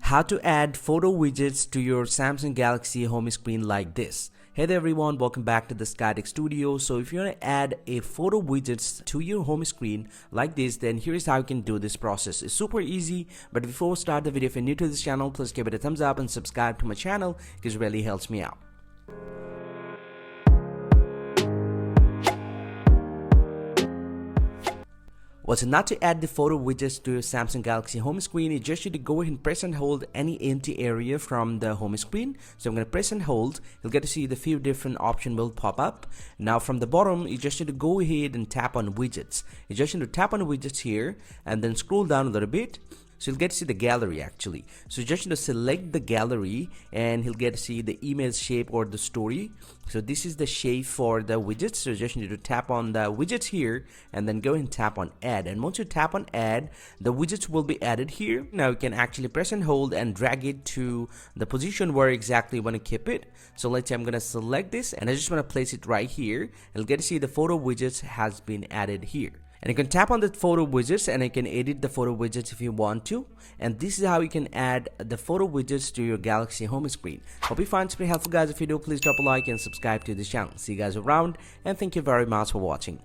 How to add photo widgets to your Samsung Galaxy home screen like this. Hey there everyone, welcome back to the Skytech Studio. So if you want to add a photo widgets to your home screen like this, then here's how you can do this process. It's super easy, but before we start the video, if you're new to this channel, please give it a thumbs up and subscribe to my channel because it really helps me out. Well, so now to add the photo widgets to your Samsung Galaxy home screen, you just need to go ahead and press and hold any empty area from the home screen. So I'm going to press and hold. You'll get to see the few different options will pop up. Now from the bottom, you just need to go ahead and tap on widgets. You just need to tap on widgets here and then scroll down a little bit. So you'll get to see the gallery actually. So you just need to select the gallery and he'll get to see the image shape or the story. So this is the shape for the widgets. So you just need to tap on the widgets here and then go and tap on add. And once you tap on add, the widgets will be added here. Now you can actually press and hold and drag it to the position where exactly you want to keep it. So let's say I'm going to select this and I just want to place it right here. And you'll get to see the photo widgets has been added here. And you can tap on the photo widgets and you can edit the photo widgets if you want to. And this is how you can add the photo widgets to your Galaxy home screen. Hope you find this pretty helpful, guys. If you do, please drop a like and subscribe to this channel. See you guys around and thank you very much for watching.